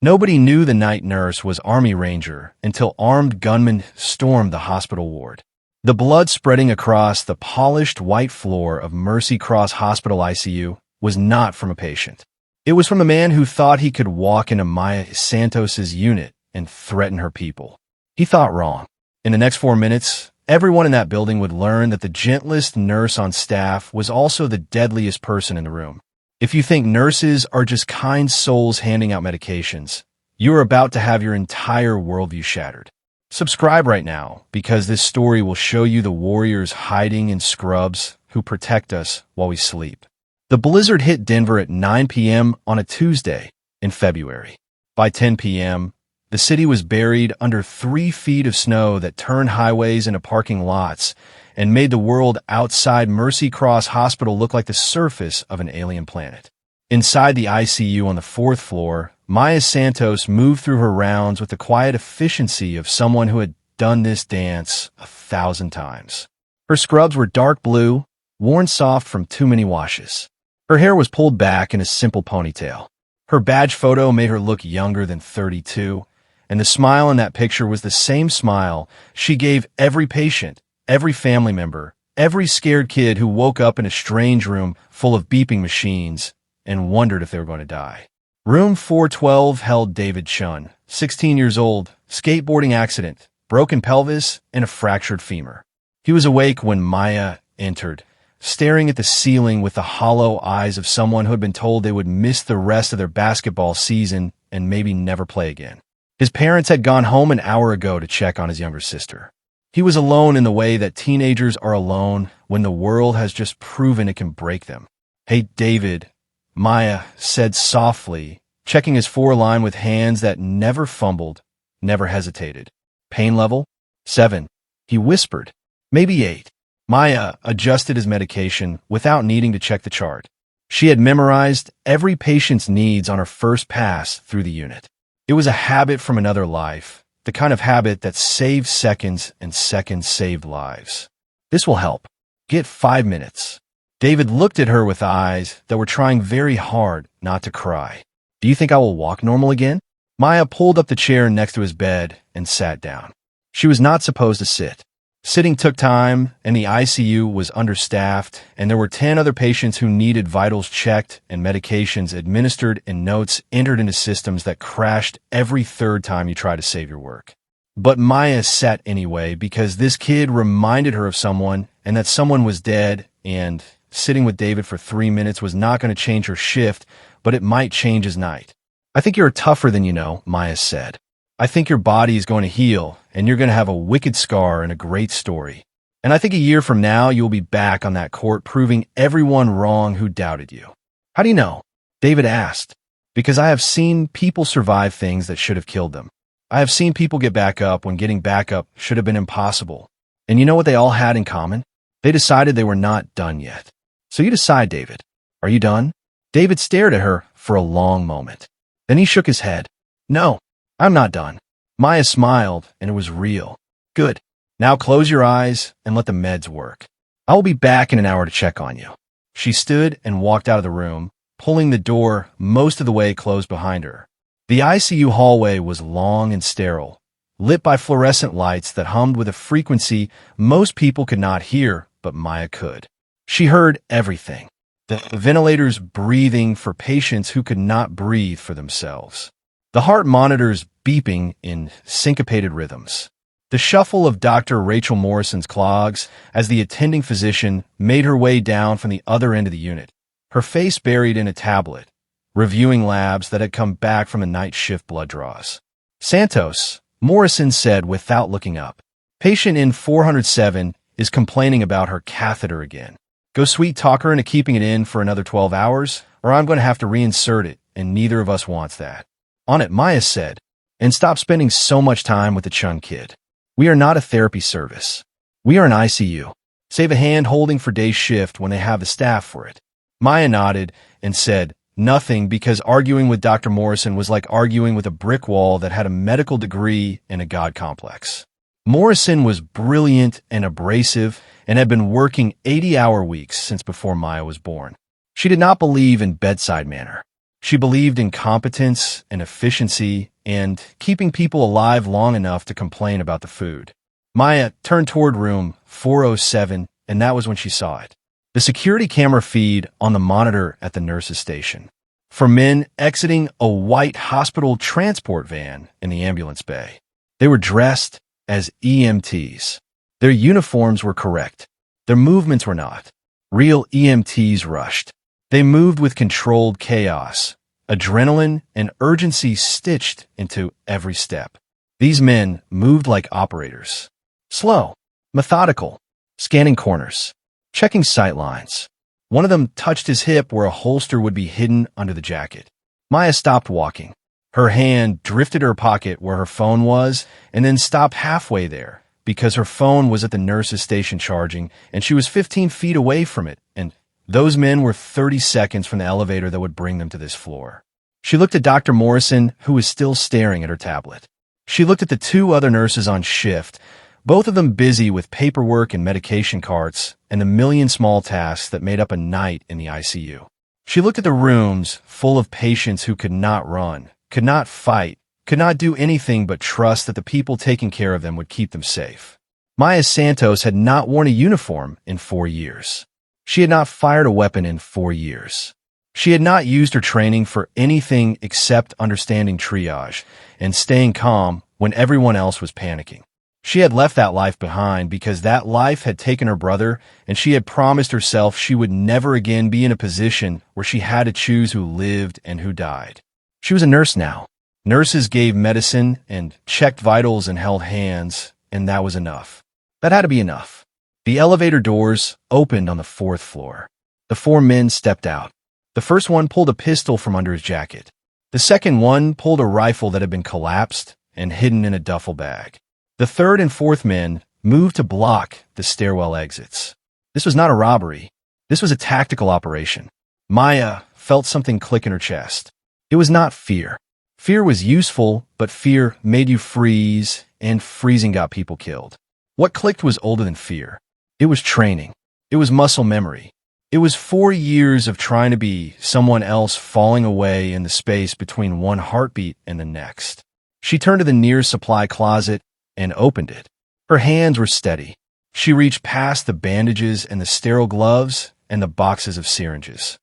Nobody knew the night nurse was Army Ranger until armed gunmen stormed the hospital ward. The blood spreading across the polished white floor of Mercy Cross Hospital ICU was not from a patient. It was from a man who thought he could walk into Maya Santos's unit and threaten her people. He thought wrong. In the next 4 minutes, everyone in that building would learn that the gentlest nurse on staff was also the deadliest person in the room. If you think nurses are just kind souls handing out medications, you are about to have your entire worldview shattered. Subscribe right now, because this story will show you the warriors hiding in scrubs who protect us while we sleep. The blizzard hit Denver at 9 p.m. on a Tuesday in February. By 10 p.m., the city was buried under 3 feet of snow that turned highways into parking lots and made the world outside Mercy Cross Hospital look like the surface of an alien planet. Inside the ICU on the 4th floor, Maya Santos moved through her rounds with the quiet efficiency of someone who had done this dance 1,000 times. Her scrubs were dark blue, worn soft from too many washes. Her hair was pulled back in a simple ponytail. Her badge photo made her look younger than 32, and the smile in that picture was the same smile she gave every patient, every family member, every scared kid who woke up in a strange room full of beeping machines and wondered if they were going to die. Room 412 held David Chun, 16 years old, skateboarding accident, broken pelvis, and a fractured femur. He was awake when Maya entered, staring at the ceiling with the hollow eyes of someone who had been told they would miss the rest of their basketball season and maybe never play again. His parents had gone home an hour ago to check on his younger sister. He was alone in the way that teenagers are alone when the world has just proven it can break them. "Hey, David," Maya said softly, checking his foreline with hands that never fumbled, never hesitated. "Pain level? 7. He whispered. "Maybe 8. Maya adjusted his medication without needing to check the chart. She had memorized every patient's needs on her first pass through the unit. It was a habit from another life, the kind of habit that saved seconds and seconds saved lives. "This will help. Get 5 minutes. David looked at her with eyes that were trying very hard not to cry. "Do you think I will walk normal again?" Maya pulled up the chair next to his bed and sat down. She was not supposed to sit. Sitting took time, and the ICU was understaffed, and there were 10 other patients who needed vitals checked and medications administered and notes entered into systems that crashed every third time you tried to save your work. But Maya sat anyway because this kid reminded her of someone, and that someone was dead, and sitting with David for 3 minutes was not going to change her shift, but it might change his night. "I think you're tougher than you know," Maya said. "I think your body is going to heal, and you're going to have a wicked scar and a great story. And I think a year from now, you'll be back on that court proving everyone wrong who doubted you." "How do you know?" David asked. "Because I have seen people survive things that should have killed them. I have seen people get back up when getting back up should have been impossible. And you know what they all had in common? They decided they were not done yet. So you decide, David. Are you done?" David stared at her for a long moment. Then he shook his head. "No, I'm not done." Maya smiled, and it was real. "Good. Now close your eyes and let the meds work. I will be back in an hour to check on you." She stood and walked out of the room, pulling the door most of the way closed behind her. The ICU hallway was long and sterile, lit by fluorescent lights that hummed with a frequency most people could not hear, but Maya could. She heard everything. The ventilators breathing for patients who could not breathe for themselves. The heart monitors beeping in syncopated rhythms. The shuffle of Dr. Rachel Morrison's clogs as the attending physician made her way down from the other end of the unit, her face buried in a tablet, reviewing labs that had come back from the night shift blood draws. "Santos," Morrison said without looking up. "Patient in 407 is complaining about her catheter again. Go sweet talk her into keeping it in for another 12 hours, or I'm going to have to reinsert it, and neither of us wants that." "On it," Maya said, "and stop spending so much time with the Chun kid. We are not a therapy service. We are an ICU. Save a hand holding for day shift when they have the staff for it." Maya nodded and said nothing because arguing with Dr. Morrison was like arguing with a brick wall that had a medical degree and a God complex. Morrison was brilliant and abrasive and had been working 80-hour weeks since before Maya was born. She did not believe in bedside manner. She believed in competence and efficiency and keeping people alive long enough to complain about the food. Maya turned toward room 407, and that was when she saw it. The security camera feed on the monitor at the nurse's station. For men exiting a white hospital transport van in the ambulance bay. They were dressed as EMTs. Their uniforms were correct. Their movements were not. Real EMTs rushed. They moved with controlled chaos, adrenaline and urgency stitched into every step. These men moved like operators. Slow, methodical, scanning corners, checking sight lines. One of them touched his hip where a holster would be hidden under the jacket. Maya stopped walking. Her hand drifted to her pocket where her phone was and then stopped halfway there because her phone was at the nurse's station charging and she was 15 feet away from it, and those men were 30 seconds from the elevator that would bring them to this floor. She looked at Dr. Morrison, who was still staring at her tablet. She looked at the two other nurses on shift, both of them busy with paperwork and medication carts and the million small tasks that made up a night in the ICU. She looked at the rooms full of patients who could not run, could not fight, could not do anything but trust that the people taking care of them would keep them safe. Maya Santos had not worn a uniform in 4 years. She had not fired a weapon in 4 years. She had not used her training for anything except understanding triage and staying calm when everyone else was panicking. She had left that life behind because that life had taken her brother, and she had promised herself she would never again be in a position where she had to choose who lived and who died. She was a nurse now. Nurses gave medicine and checked vitals and held hands, and that was enough. That had to be enough. The elevator doors opened on the 4th floor. The 4 men stepped out. The first one pulled a pistol from under his jacket. The second one pulled a rifle that had been collapsed and hidden in a duffel bag. The 3rd and 4th men moved to block the stairwell exits. This was not a robbery. This was a tactical operation. Maya felt something click in her chest. It was not fear. Fear was useful, but fear made you freeze, and freezing got people killed. What clicked was older than fear. It was training. It was muscle memory. It was 4 years of trying to be someone else falling away in the space between one heartbeat and the next. She turned to the nearest supply closet and opened it. Her hands were steady. She reached past the bandages and the sterile gloves and the boxes of syringes.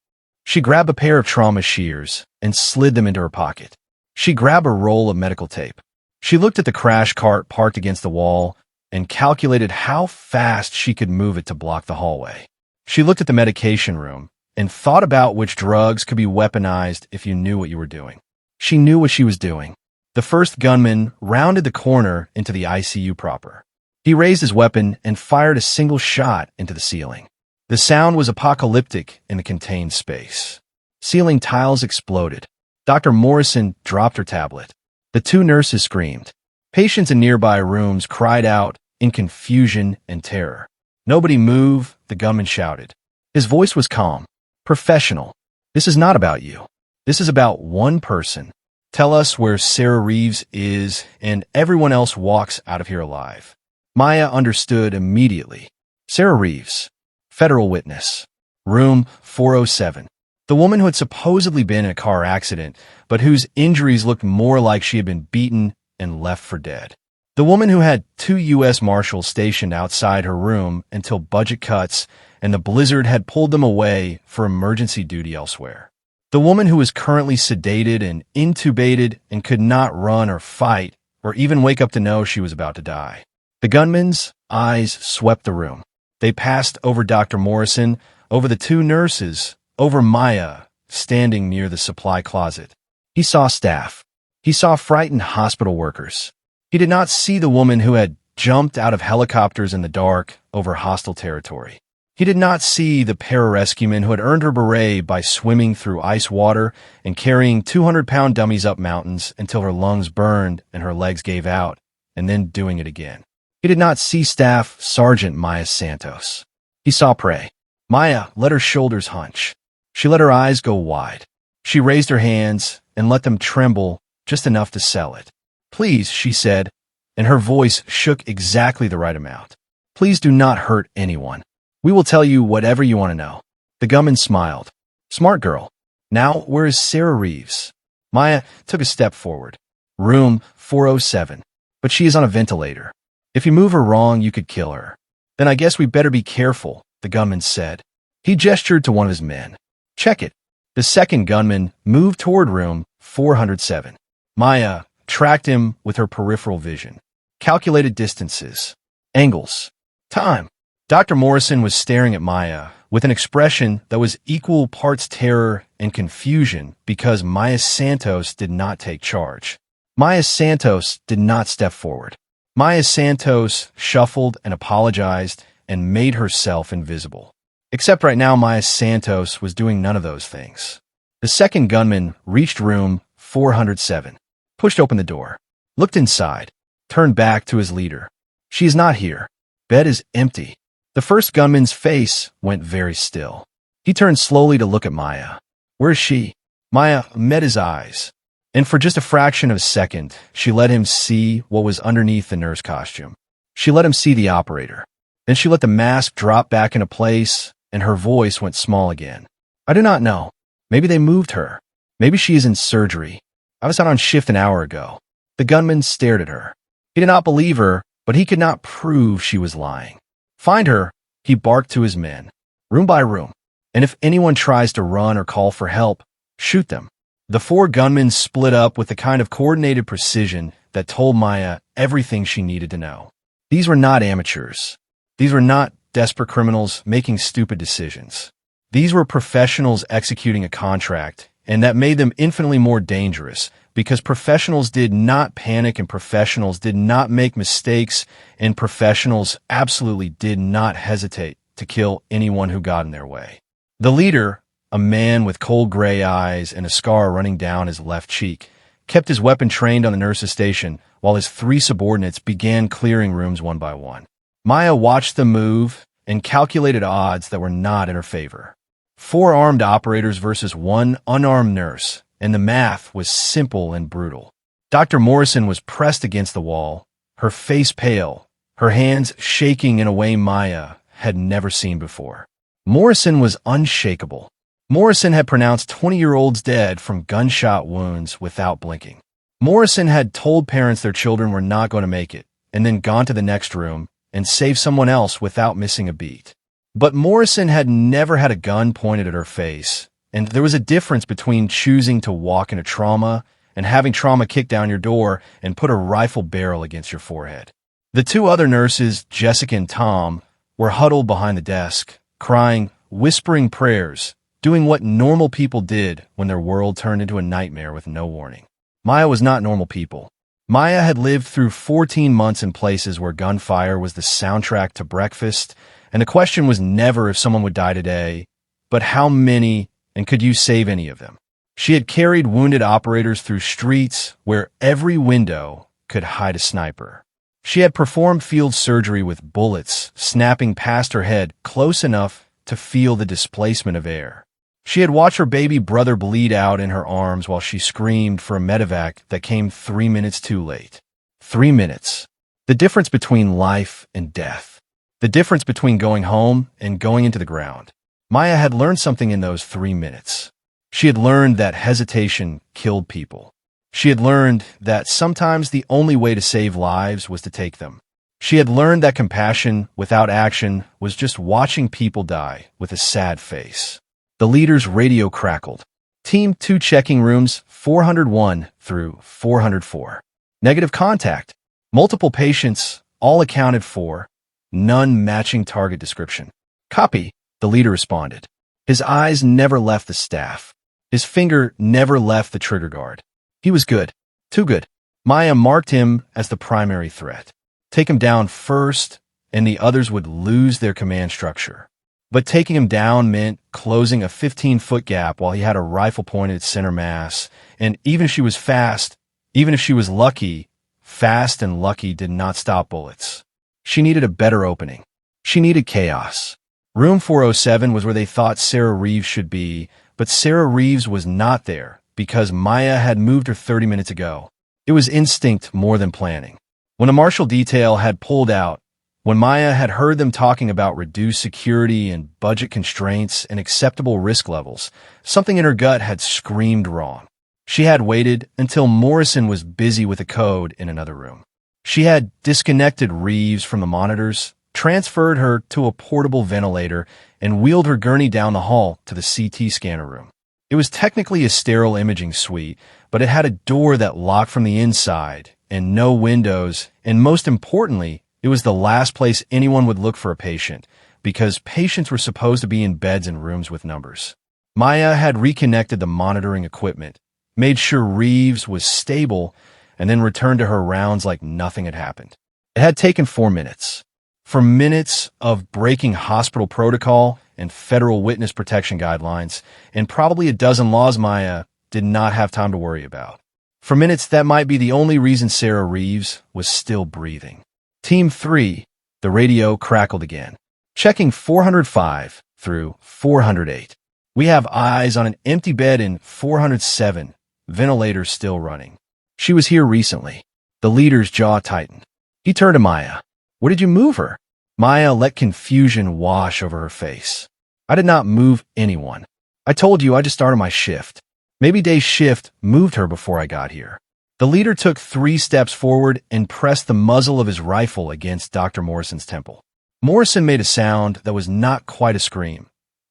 She grabbed a pair of trauma shears and slid them into her pocket. She grabbed a roll of medical tape. She looked at the crash cart parked against the wall and calculated how fast she could move it to block the hallway. She looked at the medication room and thought about which drugs could be weaponized if you knew what you were doing. She knew what she was doing. The first gunman rounded the corner into the ICU proper. He raised his weapon and fired a single shot into the ceiling. The sound was apocalyptic in the contained space. Ceiling tiles exploded. Dr. Morrison dropped her tablet. The 2 nurses screamed. Patients in nearby rooms cried out in confusion and terror. Nobody move, the gunman shouted. His voice was calm, professional. This is not about you. This is about one person. Tell us where Sarah Reeves is, and everyone else walks out of here alive. Maya understood immediately. Sarah Reeves, federal witness, room 407. The woman who had supposedly been in a car accident, but whose injuries looked more like she had been beaten and left for dead. The woman who had 2 U.S. Marshals stationed outside her room until budget cuts and the blizzard had pulled them away for emergency duty elsewhere. The woman who was currently sedated and intubated and could not run or fight or even wake up to know she was about to die. The gunman's eyes swept the room. They passed over Dr. Morrison, over the 2 nurses, over Maya, standing near the supply closet. He saw staff. He saw frightened hospital workers. He did not see the woman who had jumped out of helicopters in the dark over hostile territory. He did not see the pararescueman who had earned her beret by swimming through ice water and carrying 200-pound dummies up mountains until her lungs burned and her legs gave out, and then doing it again. He did not see Staff Sergeant Maya Santos. He saw prey. Maya let her shoulders hunch. She let her eyes go wide. She raised her hands and let them tremble just enough to sell it. Please, she said, and her voice shook exactly the right amount. Please do not hurt anyone. We will tell you whatever you want to know. The gunman smiled. Smart girl. Now, where is Sarah Reeves? Maya took a step forward. Room 407. But she is on a ventilator. If you move her wrong, you could kill her. Then I guess we better be careful, the gunman said. He gestured to one of his men. Check it. The second gunman moved toward room 407. Maya tracked him with her peripheral vision. Calculated distances, angles, time. Dr. Morrison was staring at Maya with an expression that was equal parts terror and confusion because Maya Santos did not take charge. Maya Santos did not step forward. Maya Santos shuffled and apologized and made herself invisible. Except right now, Maya Santos was doing none of those things. The second gunman reached room 407, pushed open the door, looked inside, turned back to his leader. She is not here. Bed is empty. The first gunman's face went very still. He turned slowly to look at Maya. Where is she? Maya met his eyes, and for just a fraction of a second, she let him see what was underneath the nurse costume. She let him see the operator. Then she let the mask drop back into place, and her voice went small again. I do not know. Maybe they moved her. Maybe she is in surgery. I was out on shift an hour ago. The gunman stared at her. He did not believe her, but he could not prove she was lying. Find her, he barked to his men, room by room, and if anyone tries to run or call for help, shoot them. The four gunmen split up with the kind of coordinated precision that told Maya everything she needed to know. These were not amateurs. These were not desperate criminals making stupid decisions. These were professionals executing a contract, and that made them infinitely more dangerous because professionals did not panic and professionals did not make mistakes and professionals absolutely did not hesitate to kill anyone who got in their way. The leader, a man with cold gray eyes and a scar running down his left cheek, kept his weapon trained on the nurse's station while his three subordinates began clearing rooms one by one. Maya watched them move and calculated odds that were not in her favor. 4 armed operators versus 1 unarmed nurse, and the math was simple and brutal. Dr. Morrison was pressed against the wall, her face pale, her hands shaking in a way Maya had never seen before. Morrison was unshakable. Morrison had pronounced 20-year-olds dead from gunshot wounds without blinking. Morrison had told parents their children were not going to make it, and then gone to the next room and saved someone else without missing a beat. But Morrison had never had a gun pointed at her face, and there was a difference between choosing to walk into trauma and having trauma kick down your door and put a rifle barrel against your forehead. The 2 other nurses, Jessica and Tom, were huddled behind the desk, crying, whispering prayers, doing what normal people did when their world turned into a nightmare with no warning. Maya was not normal people. Maya had lived through 14 months in places where gunfire was the soundtrack to breakfast, and the question was never if someone would die today, but how many, and could you save any of them? She had carried wounded operators through streets where every window could hide a sniper. She had performed field surgery with bullets snapping past her head close enough to feel the displacement of air. She had watched her baby brother bleed out in her arms while she screamed for a medevac that came 3 minutes too late. 3 minutes. The difference between life and death. The difference between going home and going into the ground. Maya had learned something in those 3 minutes. She had learned that hesitation killed people. She had learned that sometimes the only way to save lives was to take them. She had learned that compassion without action was just watching people die with a sad face. The leader's radio crackled. Team 2 checking rooms 401 through 404. Negative contact. Multiple patients, all accounted for. None matching target description. Copy, the leader responded. His eyes never left the staff. His finger never left the trigger guard. He was good. Too good. Maya marked him as the primary threat. Take him down first, and the others would lose their command structure. But taking him down meant closing a 15-foot gap while he had a rifle pointed at center mass, and even if she was fast, even if she was lucky, fast and lucky did not stop bullets. She needed a better opening. She needed chaos. Room 407 was where they thought Sarah Reeves should be, but Sarah Reeves was not there because Maya had moved her 30 minutes ago. It was instinct more than planning. When a marshal detail had pulled out, When Maya had heard them talking about reduced security and budget constraints and acceptable risk levels, something in her gut had screamed wrong. She had waited until Morrison was busy with a code in another room. She had disconnected Reeves from the monitors, transferred her to a portable ventilator, and wheeled her gurney down the hall to the CT scanner room. It was technically a sterile imaging suite, but it had a door that locked from the inside and no windows, and most importantly, it was the last place anyone would look for a patient, because patients were supposed to be in beds and rooms with numbers. Maya had reconnected the monitoring equipment, made sure Reeves was stable, and then returned to her rounds like nothing had happened. It had taken 4 minutes. For minutes of breaking hospital protocol and federal witness protection guidelines, and probably a dozen laws Maya did not have time to worry about. For minutes, that might be the only reason Sarah Reeves was still breathing. Team 3, the radio crackled again. Checking 405 through 408. We have eyes on an empty bed in 407, ventilator still running. She was here recently. The leader's jaw tightened. He turned to Maya. Where did you move her? Maya let confusion wash over her face. I did not move anyone. I told you I just started my shift. Maybe Day's shift moved her before I got here. The leader took 3 steps forward and pressed the muzzle of his rifle against Dr. Morrison's temple. Morrison made a sound that was not quite a scream,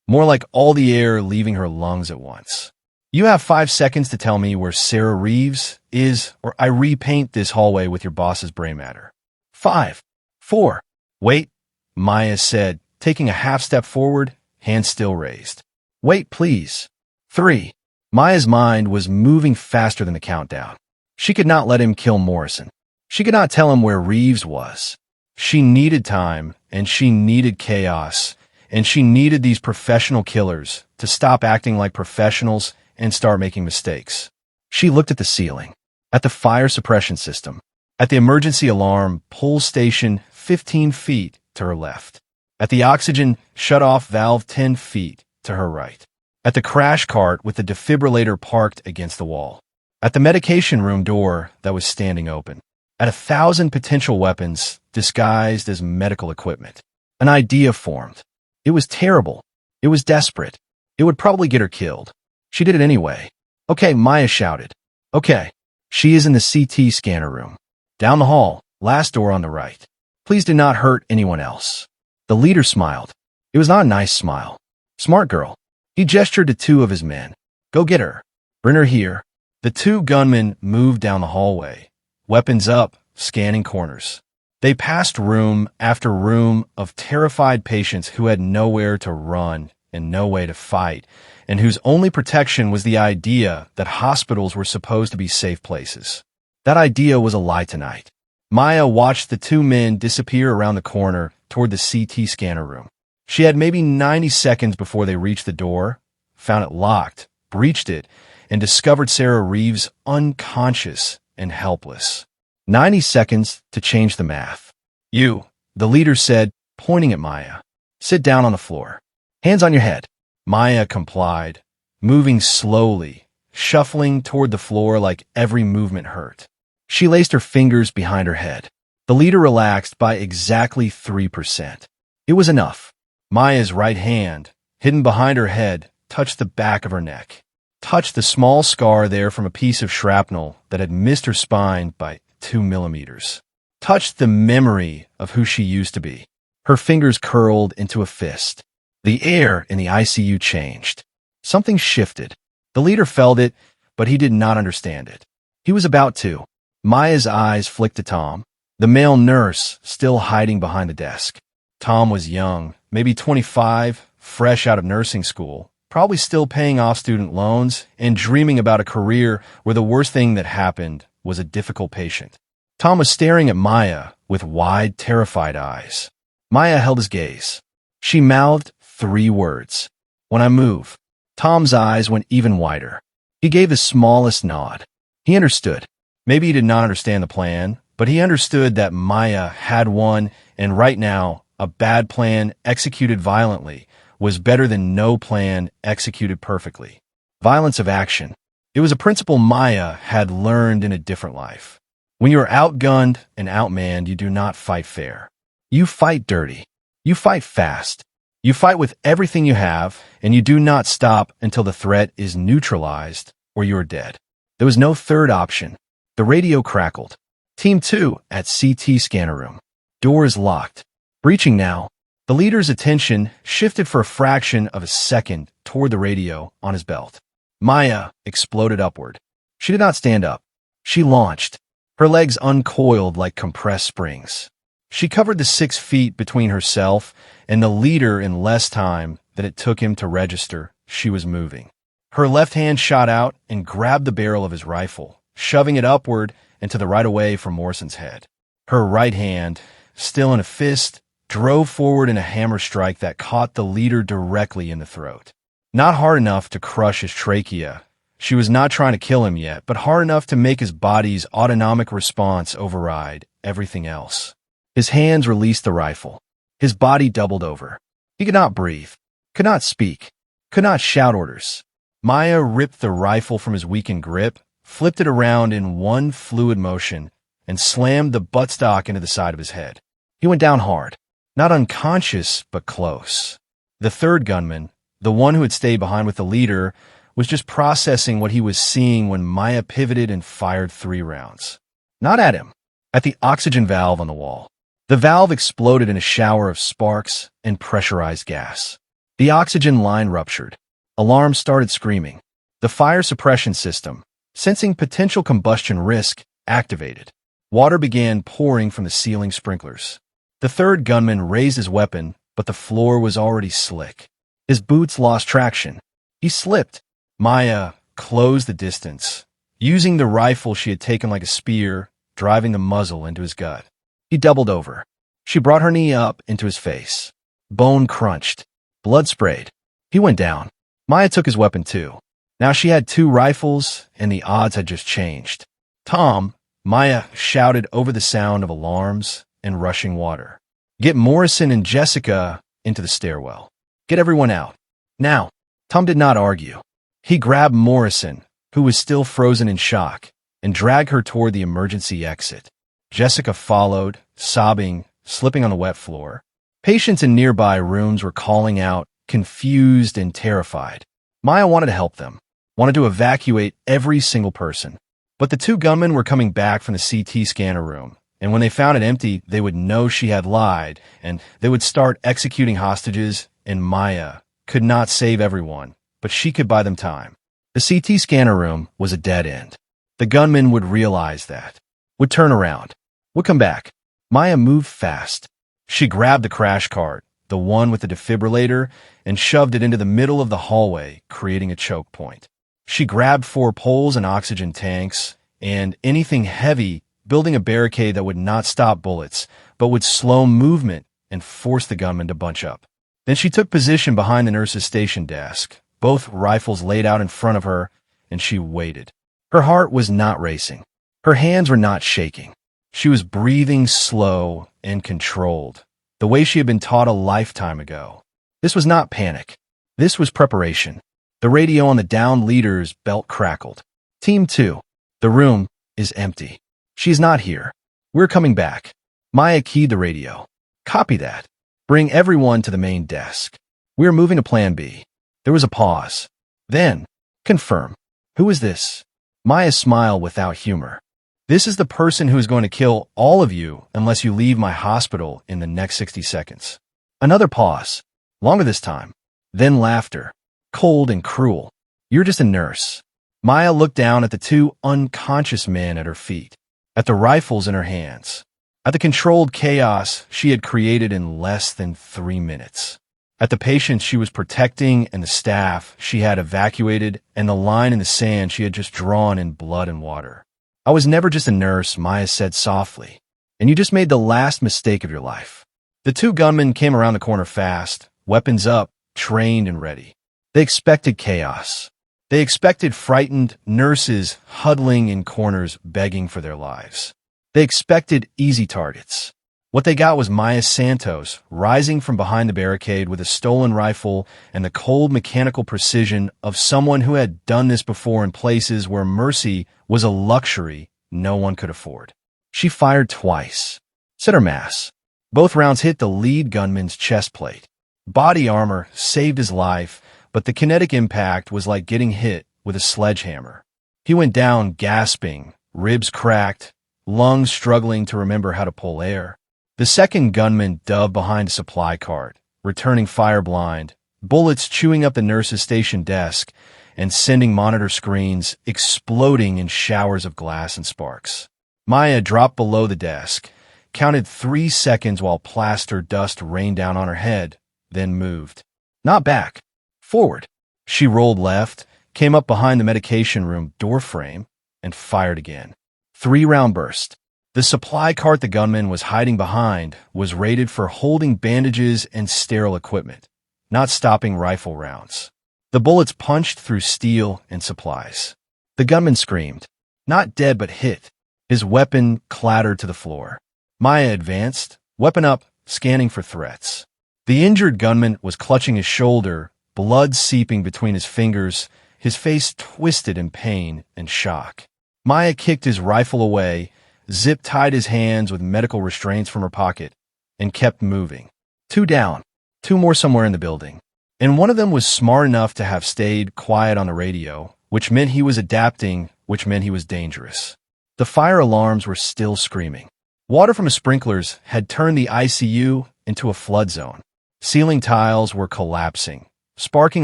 more like all the air leaving her lungs at once. You have 5 seconds to tell me where Sarah Reeves is, or I repaint this hallway with your boss's gray matter. 5, 4, wait, Maya said, taking a half step forward, hand still raised. Wait, please. 3. Maya's mind was moving faster than the countdown. She could not let him kill Morrison. She could not tell him where Reeves was. She needed time, and she needed chaos, and she needed these professional killers to stop acting like professionals and start making mistakes. She looked at the ceiling, at the fire suppression system, at the emergency alarm pull station 15 feet to her left, at the oxygen shut-off valve 10 feet to her right, at the crash cart with the defibrillator parked against the wall, at the medication room door that was standing open, at 1,000 potential weapons disguised as medical equipment. An idea formed. It was terrible. It was desperate. It would probably get her killed. She did it anyway. Okay, Maya shouted. Okay. She is in the CT scanner room. Down the hall, last door on the right. Please do not hurt anyone else. The leader smiled. It was not a nice smile. Smart girl. He gestured to 2 of his men. Go get her. Bring her here. The 2 gunmen moved down the hallway, weapons up, scanning corners. They passed room after room of terrified patients who had nowhere to run and no way to fight, and whose only protection was the idea that hospitals were supposed to be safe places. That idea was a lie tonight. Maya watched the 2 men disappear around the corner toward the CT scanner room. She had maybe 90 seconds before they reached the door, found it locked, breached it, and discovered Sarah Reeves unconscious and helpless. 90 seconds to change the math. You, the leader said, pointing at Maya. Sit down on the floor. Hands on your head. Maya complied, moving slowly, shuffling toward the floor like every movement hurt. She laced her fingers behind her head. The leader relaxed by exactly 3%. It was enough. Maya's right hand, hidden behind her head, touched the back of her neck. Touched the small scar there from a piece of shrapnel that had missed her spine by 2 millimeters. Touched the memory of who she used to be. Her fingers curled into a fist. The air in the ICU changed. Something shifted. The leader felt it, but he did not understand it. He was about to. Maya's eyes flicked to Tom, the male nurse still hiding behind the desk. Tom was young, maybe 25, fresh out of nursing school, probably still paying off student loans and dreaming about a career where the worst thing that happened was a difficult patient. Tom was staring at Maya with wide, terrified eyes. Maya held his gaze. She mouthed 3 words. When I move. Tom's eyes went even wider. He gave the smallest nod. He understood. Maybe he did not understand the plan, but he understood that Maya had one, and right now, a bad plan executed violently was better than no plan executed perfectly. Violence of action. It was a principle Maya had learned in a different life. When you are outgunned and outmanned, you do not fight fair. You fight dirty. You fight fast. You fight with everything you have, and you do not stop until the threat is neutralized or you are dead. There was no third option. The radio crackled. Team 2 at CT scanner room. Doors locked. Breaching now. The leader's attention shifted for a fraction of a second toward the radio on his belt. Maya exploded upward. She did not stand up. She launched. Her legs uncoiled like compressed springs. She covered the 6 feet between herself and the leader in less time than it took him to register she was moving. Her left hand shot out and grabbed the barrel of his rifle, shoving it upward and to the right away from Morrison's head. Her right hand, still in a fist, drove forward in a hammer strike that caught the leader directly in the throat. Not hard enough to crush his trachea. She was not trying to kill him yet, but hard enough to make his body's autonomic response override everything else. His hands released the rifle. His body doubled over. He could not breathe, could not speak, could not shout orders. Maya ripped the rifle from his weakened grip, flipped it around in one fluid motion, and slammed the buttstock into the side of his head. He went down hard, not unconscious, but close. The third gunman, the one who had stayed behind with the leader, was just processing what he was seeing when Maya pivoted and fired 3 rounds. Not at him, at the oxygen valve on the wall. The valve exploded in a shower of sparks and pressurized gas. The oxygen line ruptured. Alarms started screaming. The fire suppression system, sensing potential combustion risk, activated. Water began pouring from the ceiling sprinklers. The third gunman raised his weapon, but the floor was already slick. His boots lost traction. He slipped. Maya closed the distance, using the rifle she had taken like a spear, driving the muzzle into his gut. He doubled over. She brought her knee up into his face. Bone crunched. Blood sprayed. He went down. Maya took his weapon too. Now she had 2 rifles, and the odds had just changed. Tom, Maya shouted over the sound of alarms and rushing water. Get Morrison and Jessica into the stairwell. Get everyone out. Now. Tom did not argue. He grabbed Morrison, who was still frozen in shock, and dragged her toward the emergency exit. Jessica followed, sobbing, slipping on the wet floor. Patients in nearby rooms were calling out, confused and terrified. Maya wanted to help them, wanted to evacuate every single person. But the 2 gunmen were coming back from the CT scanner room, and when they found it empty, they would know she had lied, and they would start executing hostages, and Maya could not save everyone, but she could buy them time. The CT scanner room was a dead end. The gunmen would realize that, would turn around, would come back. Maya moved fast. She grabbed the crash cart, the one with the defibrillator, and shoved it into the middle of the hallway, creating a choke point. She grabbed 4 poles and oxygen tanks, and anything heavy, building a barricade that would not stop bullets, but would slow movement and force the gunmen to bunch up. Then she took position behind the nurse's station desk, both rifles laid out in front of her, and she waited. Her heart was not racing. Her hands were not shaking. She was breathing slow and controlled, the way she had been taught a lifetime ago. This was not panic. This was preparation. The radio on the downed leader's belt crackled. Team 2. The room is empty. She's not here. We're coming back. Maya keyed the radio. Copy that. Bring everyone to the main desk. We're moving to Plan B. There was a pause. Then, confirm. Who is this? Maya smiled without humor. This is the person who is going to kill all of you unless you leave my hospital in the next 60 seconds. Another pause. Longer this time. Then laughter. Cold and cruel. You're just a nurse. Maya looked down at the 2 unconscious men at her feet, at the rifles in her hands, at the controlled chaos she had created in less than 3 minutes, at the patients she was protecting and the staff she had evacuated and the line in the sand she had just drawn in blood and water. I was never just a nurse, Maya said softly, and you just made the last mistake of your life. The 2 gunmen came around the corner fast, weapons up, trained and ready. They expected chaos. They expected frightened nurses huddling in corners begging for their lives. They expected easy targets. What they got was Maya Santos rising from behind the barricade with a stolen rifle and the cold mechanical precision of someone who had done this before in places where mercy was a luxury no one could afford. She fired twice. Set her mass. Both rounds hit the lead gunman's chest plate. Body armor saved his life, but the kinetic impact was like getting hit with a sledgehammer. He went down gasping, ribs cracked, lungs struggling to remember how to pull air. The second gunman dove behind a supply cart, returning fire blind, bullets chewing up the nurse's station desk and sending monitor screens exploding in showers of glass and sparks. Maya dropped below the desk, counted 3 seconds while plaster dust rained down on her head, then moved. Not back. Forward. She rolled left, came up behind the medication room door frame, and fired again. 3-round burst. The supply cart the gunman was hiding behind was rated for holding bandages and sterile equipment, not stopping rifle rounds. The bullets punched through steel and supplies. The gunman screamed, not dead but hit. His weapon clattered to the floor. Maya advanced, weapon up, scanning for threats. The injured gunman was clutching his shoulder, blood seeping between his fingers, his face twisted in pain and shock. Maya kicked his rifle away, zip-tied his hands with medical restraints from her pocket, and kept moving. 2 down, 2 more somewhere in the building. And one of them was smart enough to have stayed quiet on the radio, which meant he was adapting, which meant he was dangerous. The fire alarms were still screaming. Water from his sprinklers had turned the ICU into a flood zone. Ceiling tiles were collapsing. Sparking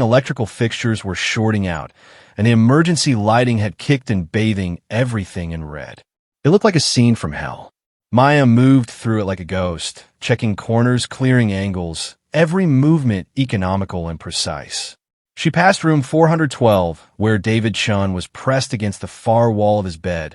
electrical fixtures were shorting out, and the emergency lighting had kicked in, bathing everything in red. It looked like a scene from hell. Maya moved through it like a ghost, checking corners, clearing angles, every movement economical and precise. She passed room 412, where David Chun was pressed against the far wall of his bed,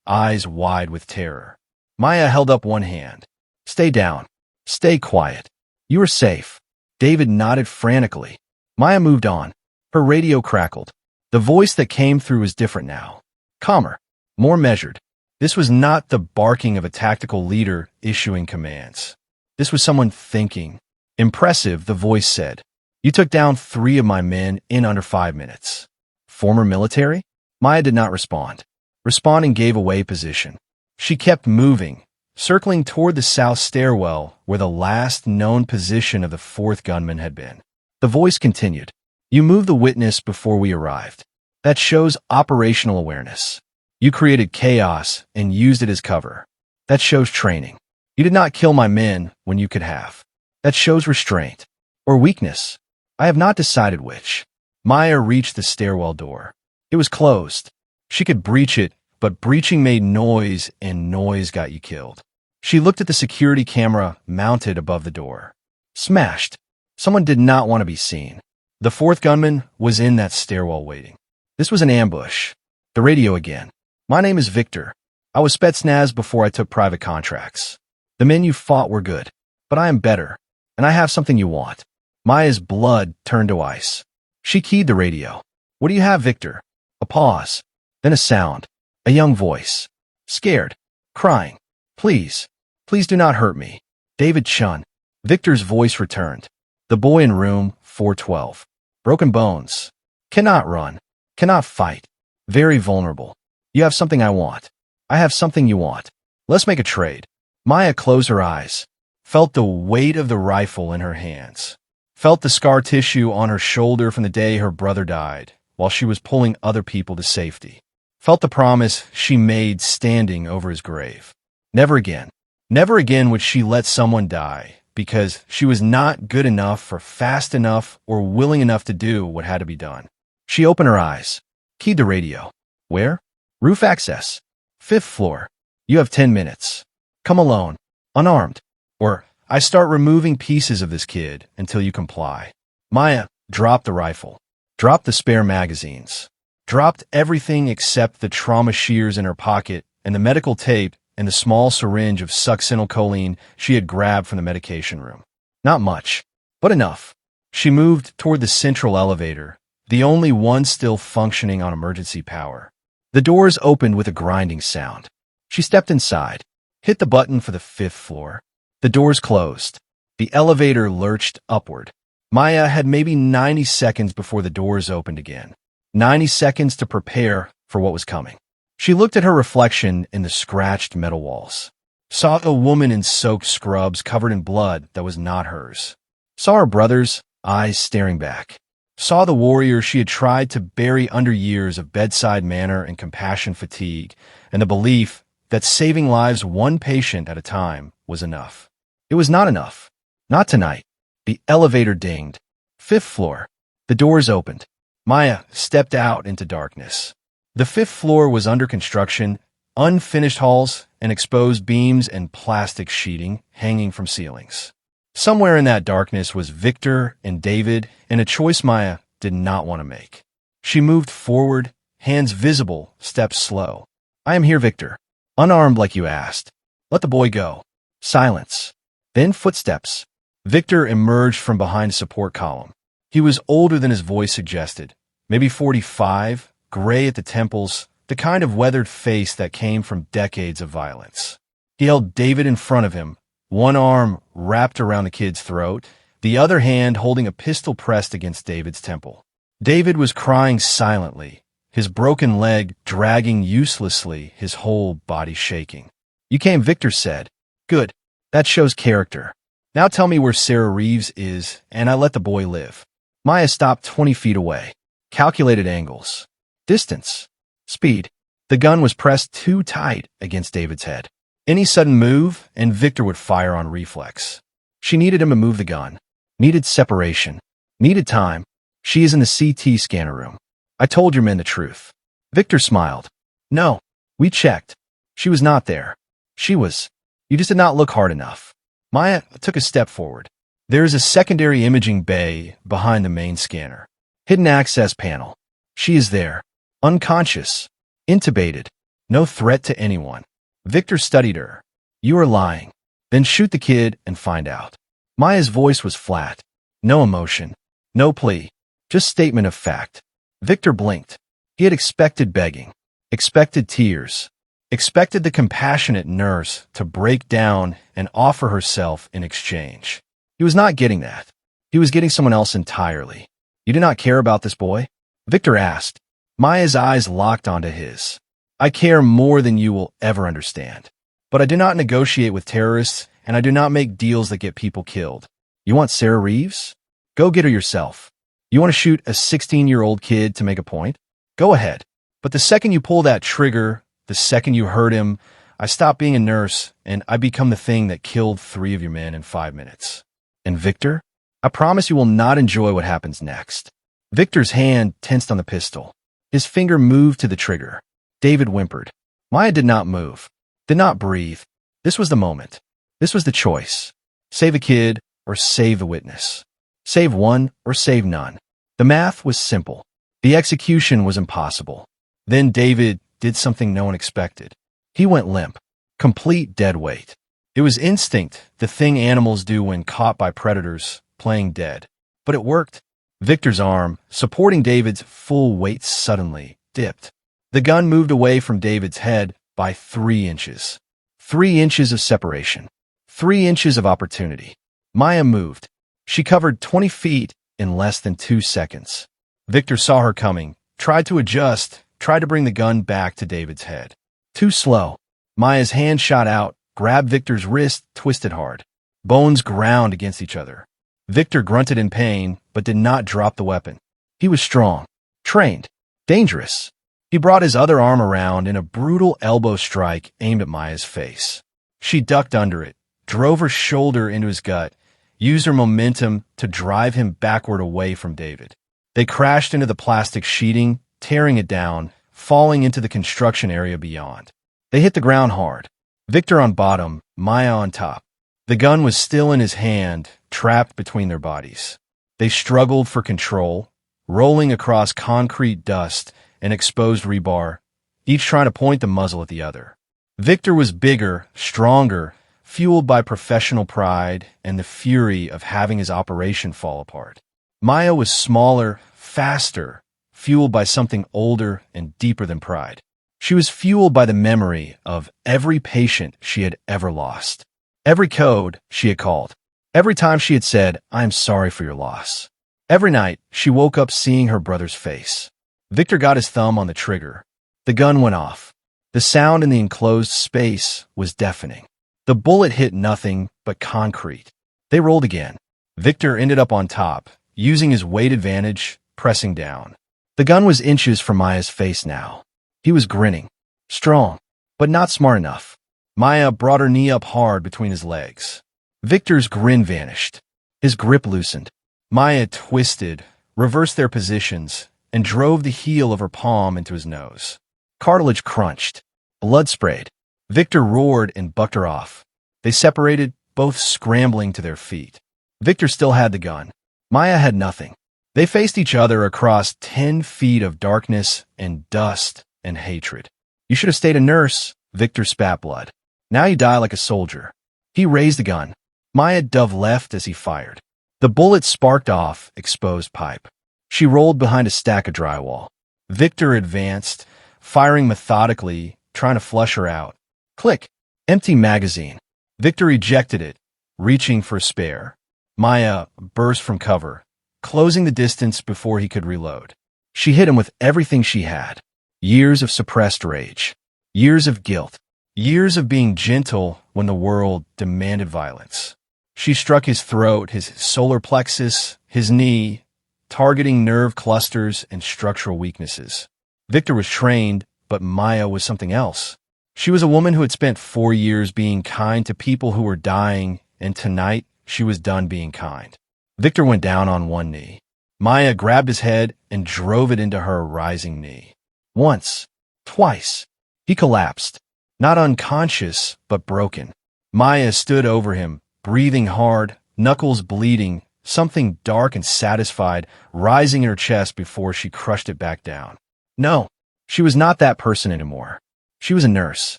eyes wide with terror. Maya held up one hand. Stay down. Stay quiet. You are safe. David nodded frantically. Maya moved on. Her radio crackled. The voice that came through was different now. Calmer. More measured. This was not the barking of a tactical leader issuing commands. This was someone thinking. Impressive, the voice said. You took down 3 of my men in under 5 minutes. Former military? Maya did not respond. Responding gave away position. She kept moving, circling toward the south stairwell where the last known position of the 4th gunman had been. The voice continued. You moved the witness before we arrived. That shows operational awareness. You created chaos and used it as cover. That shows training. You did not kill my men when you could have. That shows restraint. Or weakness. I have not decided which. Maya reached the stairwell door. It was closed. She could breach it, but breaching made noise, and noise got you killed. She looked at the security camera mounted above the door. Smashed. Someone did not want to be seen. The 4th gunman was in that stairwell waiting. This was an ambush. The radio again. My name is Victor. I was Spetsnaz before I took private contracts. The men you fought were good, but I am better, and I have something you want. Maya's blood turned to ice. She keyed the radio. What do you have, Victor? A pause. Then a sound. A young voice. Scared. Crying. Please. Please do not hurt me. David Chun. Victor's voice returned. The boy in room 412. Broken bones. Cannot run. Cannot fight. Very vulnerable. You have something I want. I have something you want. Let's make a trade. Maya closed her eyes. Felt the weight of the rifle in her hands. Felt the scar tissue on her shoulder from the day her brother died, while she was pulling other people to safety. Felt the promise she made standing over his grave. Never again. Never again would she let someone die, because she was not good enough or fast enough or willing enough to do what had to be done. She opened her eyes. Keyed the radio. Where? Roof access. 5th floor. You have 10 minutes. Come alone. Unarmed. Or I start removing pieces of this kid until you comply. Maya dropped the rifle. Dropped the spare magazines. Dropped everything except the trauma shears in her pocket and the medical tape and the small syringe of succinylcholine she had grabbed from the medication room. Not much, but enough. She moved toward the central elevator, the only one still functioning on emergency power. The doors opened with a grinding sound. She stepped inside, hit the button for the 5th floor. The doors closed. The elevator lurched upward. Maya had maybe 90 seconds before the doors opened again. 90 seconds to prepare for what was coming. She looked at her reflection in the scratched metal walls. Saw a woman in soaked scrubs covered in blood that was not hers. Saw her brother's eyes staring back. Saw the warrior she had tried to bury under years of bedside manner and compassion fatigue, and the belief that saving lives one patient at a time was enough. It was not enough. Not tonight. The elevator dinged. 5th floor. The doors opened. Maya stepped out into darkness. The 5th floor was under construction, unfinished halls and exposed beams and plastic sheeting hanging from ceilings. Somewhere in that darkness was Victor and David, and a choice Maya did not want to make. She moved forward, hands visible, steps slow. I am here, Victor. Unarmed like you asked. Let the boy go. Silence. Then footsteps. Victor emerged from behind a support column. He was older than his voice suggested, maybe 45, gray at the temples, the kind of weathered face that came from decades of violence. He held David in front of him, one arm wrapped around the kid's throat, the other hand holding a pistol pressed against David's temple. David was crying silently, his broken leg dragging uselessly, his whole body shaking. You came, Victor said. Good. That shows character. Now tell me where Sarah Reeves is, and I let the boy live. Maya stopped 20 feet away. Calculated angles. Distance. Speed. The gun was pressed too tight against David's head. Any sudden move, and Victor would fire on reflex. She needed him to move the gun. Needed separation. Needed time. She is in the CT scanner room. I told your men the truth. Victor smiled. No. We checked. She was not there. She was. You just did not look hard enough. Maya took a step forward. There is a secondary imaging bay behind the main scanner. Hidden access panel. She is there. Unconscious. Intubated. No threat to anyone. Victor studied her. You are lying. Then shoot the kid and find out. Maya's voice was flat. No emotion. No plea. Just statement of fact. Victor blinked. He had expected begging. Expected tears. Expected the compassionate nurse to break down and offer herself in exchange. He was not getting that. He was getting someone else entirely. You do not care about this boy? Victor asked. Maya's eyes locked onto his. I care more than you will ever understand. But I do not negotiate with terrorists, and I do not make deals that get people killed. You want Sarah Reeves? Go get her yourself. You want to shoot a 16-year-old kid to make a point? Go ahead. But the second you pull that trigger, the second you hurt him, I stop being a nurse, and I become the thing that killed 3 of your men in 5 minutes. And Victor? I promise you will not enjoy what happens next. Victor's hand tensed on the pistol. His finger moved to the trigger. David whimpered. Maya did not move, did not breathe. This was the moment. This was the choice. Save a kid or save the witness. Save one or save none. The math was simple. The execution was impossible. Then David did something no one expected. He went limp. Complete dead weight. It was instinct, the thing animals do when caught by predators, playing dead. But it worked. Victor's arm, supporting David's full weight suddenly, dipped. The gun moved away from David's head by 3 inches. 3 inches of separation. 3 inches of opportunity. Maya moved. She covered 20 feet in less than 2 seconds. Victor saw her coming, tried to adjust, tried to bring the gun back to David's head. Too slow. Maya's hand shot out, grabbed Victor's wrist, twisted hard. Bones ground against each other. Victor grunted in pain, but did not drop the weapon. He was strong, trained, dangerous. He brought his other arm around in a brutal elbow strike aimed at Maya's face. She ducked under it, drove her shoulder into his gut, used her momentum to drive him backward away from David. They crashed into the plastic sheeting, tearing it down, falling into the construction area beyond. They hit the ground hard. Victor on bottom, Maya on top. The gun was still in his hand, trapped between their bodies. They struggled for control, rolling across concrete dust and exposed rebar, each trying to point the muzzle at the other. Victor was bigger, stronger, fueled by professional pride and the fury of having his operation fall apart. Maya was smaller, faster, fueled by something older and deeper than pride. She was fueled by the memory of every patient she had ever lost. Every code she had called. Every time she had said, I am sorry for your loss. Every night, she woke up seeing her brother's face. Victor got his thumb on the trigger. The gun went off. The sound in the enclosed space was deafening. The bullet hit nothing but concrete. They rolled again. Victor ended up on top, using his weight advantage, pressing down. The gun was inches from Maya's face now. He was grinning. Strong, but not smart enough. Maya brought her knee up hard between his legs. Victor's grin vanished. His grip loosened. Maya twisted, reversed their positions, and drove the heel of her palm into his nose. Cartilage crunched. Blood sprayed. Victor roared and bucked her off. They separated, both scrambling to their feet. Victor still had the gun. Maya had nothing. They faced each other across 10 feet of darkness and dust and hatred. You should have stayed a nurse, Victor spat blood. Now you die like a soldier. He raised the gun. Maya dove left as he fired. The bullet sparked off exposed pipe. She rolled behind a stack of drywall. Victor advanced, firing methodically, trying to flush her out. Click. Empty magazine. Victor ejected it, reaching for a spare. Maya burst from cover, closing the distance before he could reload. She hit him with everything she had. Years of suppressed rage. Years of guilt. Years of being gentle when the world demanded violence. She struck his throat, his solar plexus, his knee, targeting nerve clusters and structural weaknesses. Victor was trained, but Maya was something else. She was a woman who had spent 4 years being kind to people who were dying, and tonight she was done being kind. Victor went down on one knee. Maya grabbed his head and drove it into her rising knee. Once. Twice. He collapsed. Not unconscious, but broken. Maya stood over him, breathing hard, knuckles bleeding, something dark and satisfied rising in her chest before she crushed it back down. No, she was not that person anymore. She was a nurse.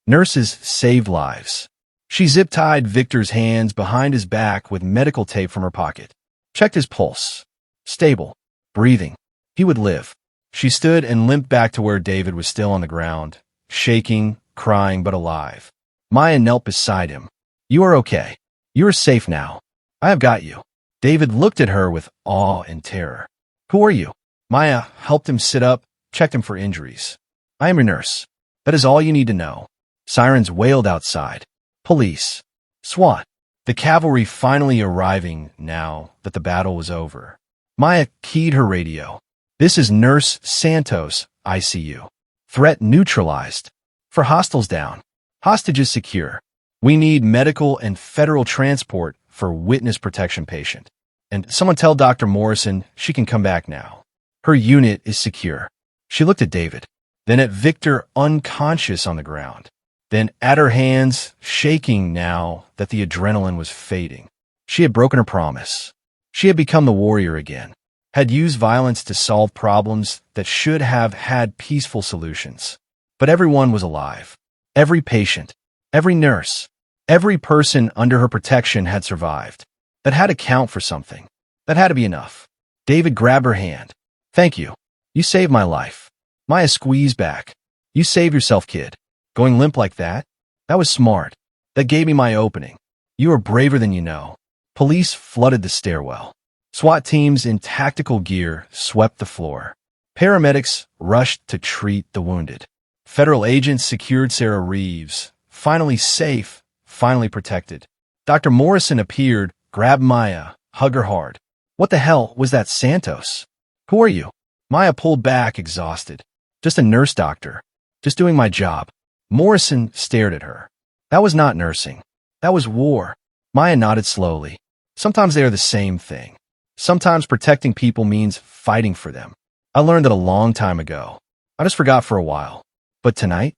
Nurses saved lives. She zip-tied Victor's hands behind his back with medical tape from her pocket. Checked his pulse. Stable. Breathing. He would live. She stood and limped back to where David was still on the ground, shaking, crying, but alive. Maya knelt beside him. You are okay. You are safe now. I have got you. David looked at her with awe and terror. Who are you? Maya helped him sit up, checked him for injuries. I am your nurse. That is all you need to know. Sirens wailed outside. Police. SWAT. The cavalry finally arriving now that the battle was over. Maya keyed her radio. This is Nurse Santos, ICU. Threat neutralized. For hostiles down. Hostages secure. We need medical and federal transport for witness protection patient. And someone tell Dr. Morrison she can come back now. Her unit is secure. She looked at David, then at Victor unconscious on the ground, then at her hands shaking now that the adrenaline was fading. She had broken her promise. She had become the warrior again, had used violence to solve problems that should have had peaceful solutions. But everyone was alive. Every patient, every nurse, every person under her protection had survived. That had to count for something. That had to be enough. David grabbed her hand. Thank you. You saved my life. Maya squeezed back. You save yourself, kid. Going limp like that? That was smart. That gave me my opening. You are braver than you know. Police flooded the stairwell. SWAT teams in tactical gear swept the floor. Paramedics rushed to treat the wounded. Federal agents secured Sarah Reeves. Finally safe, finally protected. Dr. Morrison appeared, grabbed Maya, hugged her hard. What the hell was that Santos? Who are you? Maya pulled back, exhausted. Just a nurse doctor. Just doing my job. Morrison stared at her. That was not nursing. That was war. Maya nodded slowly. Sometimes they are the same thing. Sometimes protecting people means fighting for them. I learned that a long time ago. I just forgot for a while. But tonight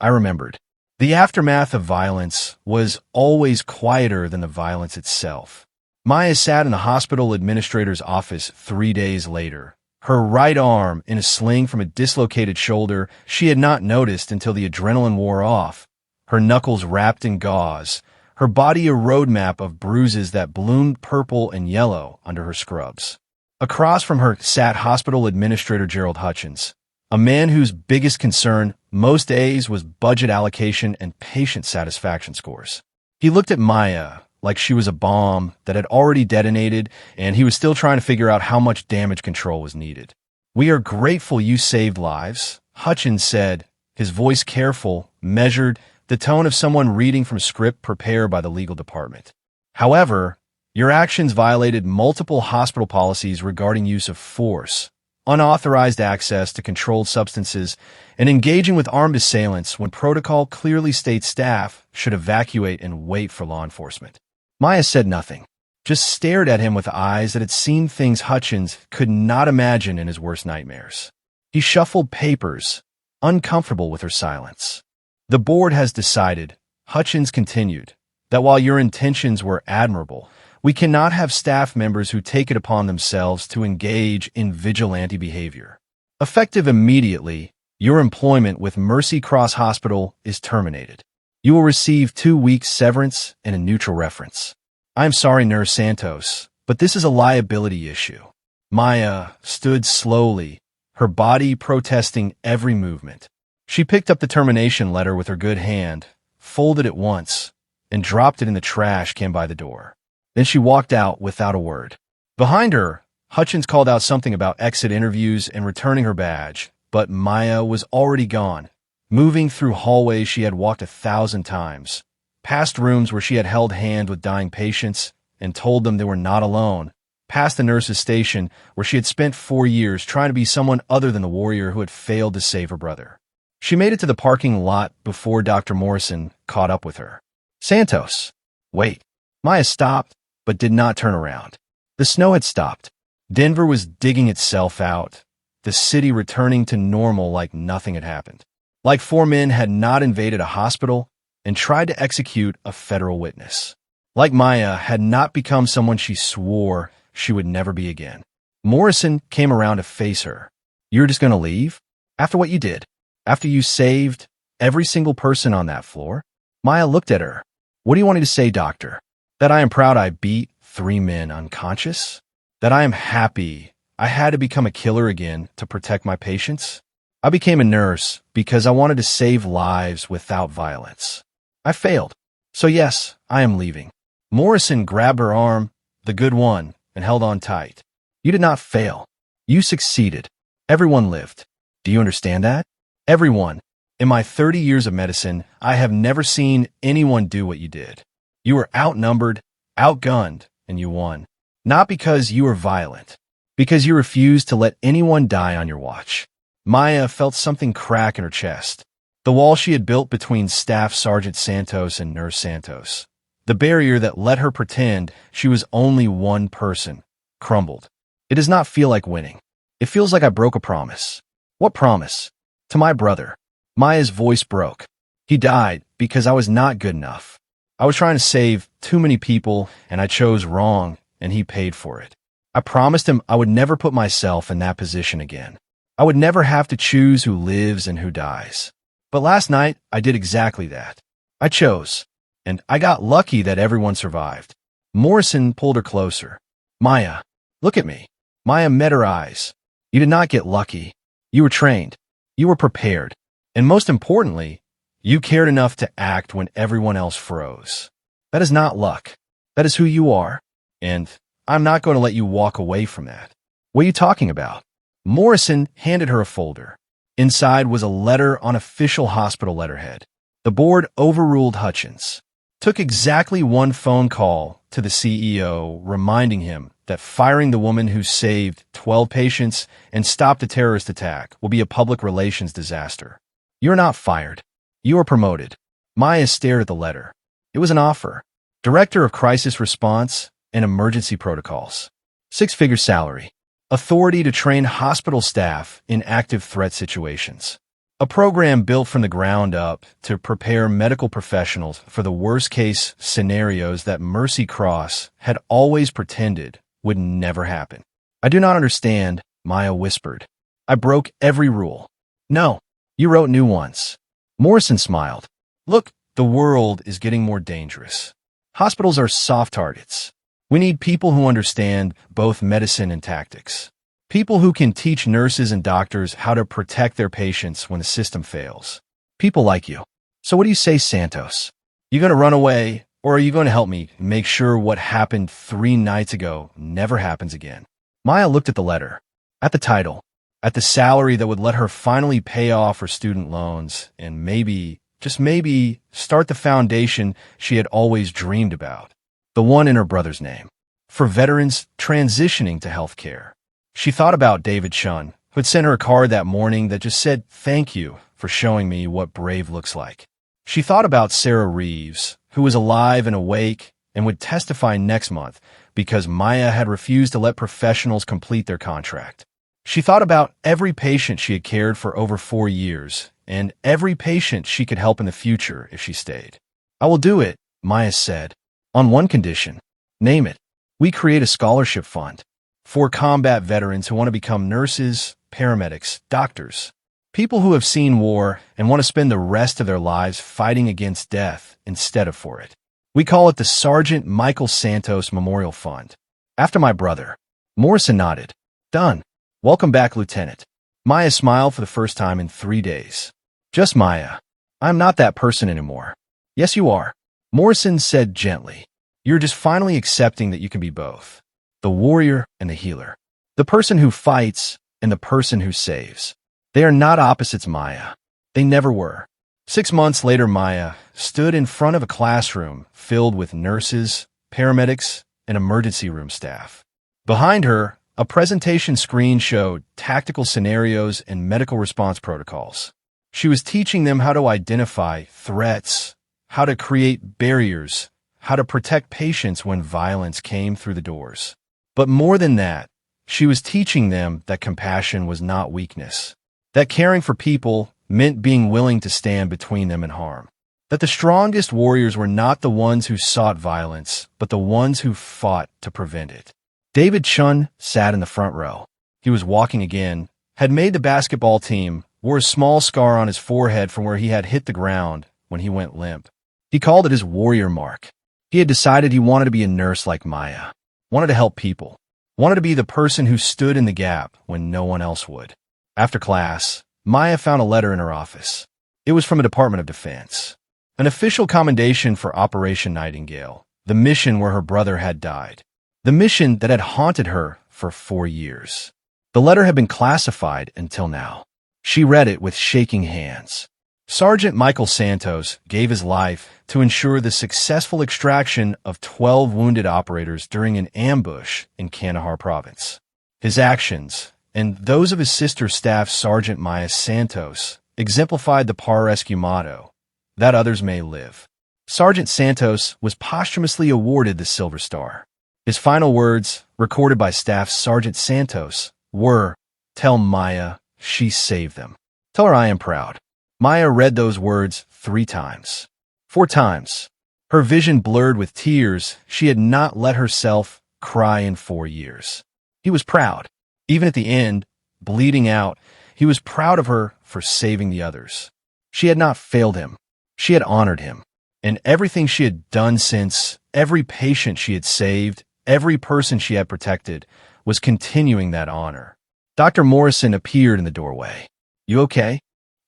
I remembered. The aftermath of violence was always quieter than the violence itself. Maya sat in the hospital administrator's office 3 days later, her right arm in a sling from a dislocated shoulder she had not noticed until the adrenaline wore off, her knuckles wrapped in gauze, her body a roadmap of bruises that bloomed purple and yellow under her scrubs. Across from her sat hospital administrator Gerald Hutchins, a man whose biggest concern most days was budget allocation and patient satisfaction scores. He looked at Maya like she was a bomb that had already detonated, and he was still trying to figure out how much damage control was needed. We are grateful you saved lives, Hutchins said, his voice careful, measured, the tone of someone reading from a script prepared by the legal department. However, your actions violated multiple hospital policies regarding use of force, unauthorized access to controlled substances, and engaging with armed assailants when protocol clearly states staff should evacuate and wait for law enforcement. Maya said nothing, just stared at him with eyes that had seen things Hutchins could not imagine in his worst nightmares. He shuffled papers, uncomfortable with her silence. The board has decided, Hutchins continued, that while your intentions were admirable, we cannot have staff members who take it upon themselves to engage in vigilante behavior. Effective immediately, your employment with Mercy Cross Hospital is terminated. You will receive 2 weeks severance and a neutral reference. I am sorry, Nurse Santos, but this is a liability issue. Maya stood slowly, her body protesting every movement. She picked up the termination letter with her good hand, folded it once, and dropped it in the trash can by the door. Then she walked out without a word. Behind her, Hutchins called out something about exit interviews and returning her badge, but Maya was already gone, moving through hallways she had walked 1,000 times, past rooms where she had held hand with dying patients and told them they were not alone, past the nurse's station where she had spent 4 years trying to be someone other than the warrior who had failed to save her brother. She made it to the parking lot before Dr. Morrison caught up with her. Santos. Wait. Maya stopped, but did not turn around. The snow had stopped. Denver was digging itself out, the city returning to normal like nothing had happened. Like 4 men had not invaded a hospital and tried to execute a federal witness. Like Maya had not become someone she swore she would never be again. Morrison came around to face her. You're just going to leave? After what you did? After you saved every single person on that floor? Maya looked at her. What do you want me to say, doctor? That I am proud I beat 3 men unconscious? That I am happy I had to become a killer again to protect my patients? I became a nurse because I wanted to save lives without violence. I failed. So yes, I am leaving. Morrison grabbed her arm, the good one, and held on tight. You did not fail. You succeeded. Everyone lived. Do you understand that? Everyone. In my 30 years of medicine, I have never seen anyone do what you did. You were outnumbered, outgunned, and you won. Not because you were violent, because you refused to let anyone die on your watch. Maya felt something crack in her chest. The wall she had built between Staff Sergeant Santos and Nurse Santos, the barrier that let her pretend she was only one person, crumbled. It does not feel like winning. It feels like I broke a promise. What promise? To my brother. Maya's voice broke. He died because I was not good enough. I was trying to save too many people, and I chose wrong, and he paid for it. I promised him I would never put myself in that position again. I would never have to choose who lives and who dies. But last night, I did exactly that. I chose, and I got lucky that everyone survived. Morrison pulled her closer. Maya, look at me. Maya met her eyes. You did not get lucky. You were trained. You were prepared. And most importantly, you cared enough to act when everyone else froze. That is not luck. That is who you are. And I'm not going to let you walk away from that. What are you talking about? Morrison handed her a folder. Inside was a letter on official hospital letterhead. The board overruled Hutchins. Took exactly 1 phone call to the CEO, reminding him that firing the woman who saved 12 patients and stopped a terrorist attack will be a public relations disaster. You're not fired. You are promoted. Maya stared at the letter. It was an offer. Director of Crisis Response and Emergency Protocols. 6-figure salary. Authority to train hospital staff in active threat situations. A program built from the ground up to prepare medical professionals for the worst-case scenarios that Mercy Cross had always pretended would never happen. I do not understand, Maya whispered. I broke every rule. No, you wrote new ones. Morrison smiled. Look, the world is getting more dangerous. Hospitals are soft targets. We need people who understand both medicine and tactics. People who can teach nurses and doctors how to protect their patients when the system fails. People like you. So what do you say, Santos? You going to run away, or are you going to help me make sure what happened 3 nights ago never happens again? Maya looked at the letter, at the title, at the salary that would let her finally pay off her student loans and maybe just maybe start the foundation she had always dreamed about, the one in her brother's name, for veterans transitioning to healthcare. She thought about David Chun, who had sent her a card that morning that just said, "Thank you for showing me what brave looks like." She thought about Sarah Reeves, who was alive and awake and would testify next month because Maya had refused to let professionals complete their contract. She thought about every patient she had cared for over 4 years and every patient she could help in the future if she stayed. "I will do it," Maya said, "on one condition. Name it. We create a scholarship fund for combat veterans who want to become nurses, paramedics, doctors, people who have seen war and want to spend the rest of their lives fighting against death instead of for it. We call it the Sergeant Michael Santos Memorial Fund. After my brother." Morrison nodded. "Done. Welcome back, Lieutenant." Maya smiled for the first time in 3 days. "Just Maya. I'm not that person anymore." "Yes, you are," Morrison said gently. "You're just finally accepting that you can be both. The warrior and the healer. The person who fights and the person who saves. They are not opposites, Maya. They never were." 6 months later, Maya stood in front of a classroom filled with nurses, paramedics, and emergency room staff. Behind her, a presentation screen showed tactical scenarios and medical response protocols. She was teaching them how to identify threats, how to create barriers, how to protect patients when violence came through the doors. But more than that, she was teaching them that compassion was not weakness, that caring for people meant being willing to stand between them and harm, that the strongest warriors were not the ones who sought violence, but the ones who fought to prevent it. David Chun sat in the front row. He was walking again, had made the basketball team, wore a small scar on his forehead from where he had hit the ground when he went limp. He called it his warrior mark. He had decided he wanted to be a nurse like Maya, wanted to help people, wanted to be the person who stood in the gap when no one else would. After class, Maya found a letter in her office. It was from the Department of Defense. An official commendation for Operation Nightingale, the mission where her brother had died. The mission that had haunted her for 4 years. The letter had been classified until now. She read it with shaking hands. Sergeant Michael Santos gave his life to ensure the successful extraction of 12 wounded operators during an ambush in Kandahar province. His actions, and those of his sister staff Sergeant Maya Santos, exemplified the pararescue motto, that others may live. Sergeant Santos was posthumously awarded the Silver Star. His final words, recorded by Staff Sergeant Santos, were, "Tell Maya she saved them. Tell her I am proud." Maya read those words 3 times. 4 times. Her vision blurred with tears. She had not let herself cry in 4 years. He was proud. Even at the end, bleeding out, he was proud of her for saving the others. She had not failed him. She had honored him. And everything she had done since, every patient she had saved, every person she had protected, was continuing that honor. Dr. Morrison appeared in the doorway. "You okay?"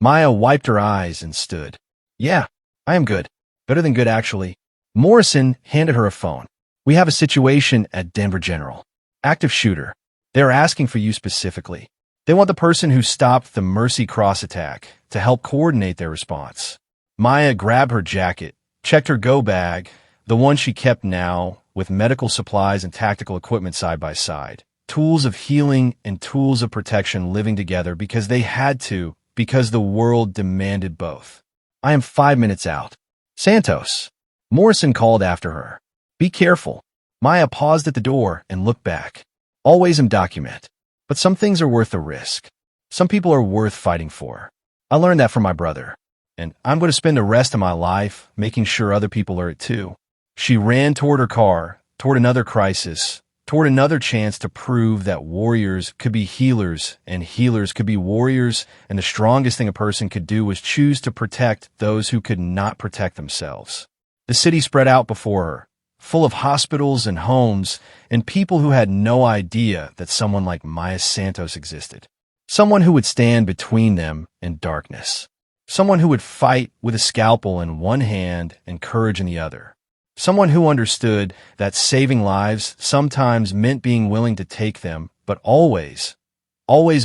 Maya wiped her eyes and stood. "Yeah, I am good. Better than good, actually." Morrison handed her a phone. "We have a situation at Denver General. Active shooter. They are asking for you specifically. They want the person who stopped the Mercy Cross attack to help coordinate their response." Maya grabbed her jacket, checked her go bag, the one she kept now, with medical supplies and tactical equipment side by side. Tools of healing and tools of protection living together because they had to, because the world demanded both. "I am 5 minutes out." "Santos," Morrison called after her. "Be careful." Maya paused at the door and looked back. "Always document. But some things are worth the risk. Some people are worth fighting for. I learned that from my brother. And I'm going to spend the rest of my life making sure other people are it too." She ran toward her car, toward another crisis, toward another chance to prove that warriors could be healers and healers could be warriors, and the strongest thing a person could do was choose to protect those who could not protect themselves. The city spread out before her, full of hospitals and homes and people who had no idea that someone like Maya Santos existed. Someone who would stand between them and darkness. Someone who would fight with a scalpel in one hand and courage in the other. Someone who understood that saving lives sometimes meant being willing to take them, but always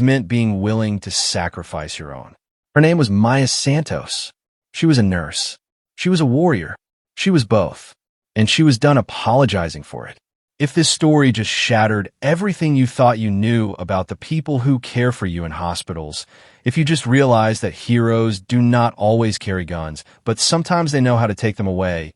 meant being willing to sacrifice your own. Her name was Maya Santos. She was a nurse. She was a warrior. She was both. And she was done apologizing for it. If this story just shattered everything you thought you knew about the people who care for you in hospitals, if you just realized that heroes do not always carry guns, but sometimes they know how to take them away,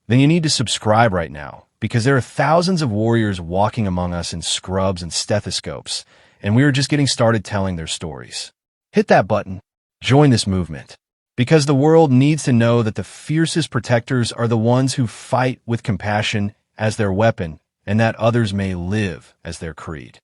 then you need to subscribe right now, because there are thousands of warriors walking among us in scrubs and stethoscopes, and we are just getting started telling their stories. Hit that button. Join this movement. Because the world needs to know that the fiercest protectors are the ones who fight with compassion as their weapon, and that others may live as their creed.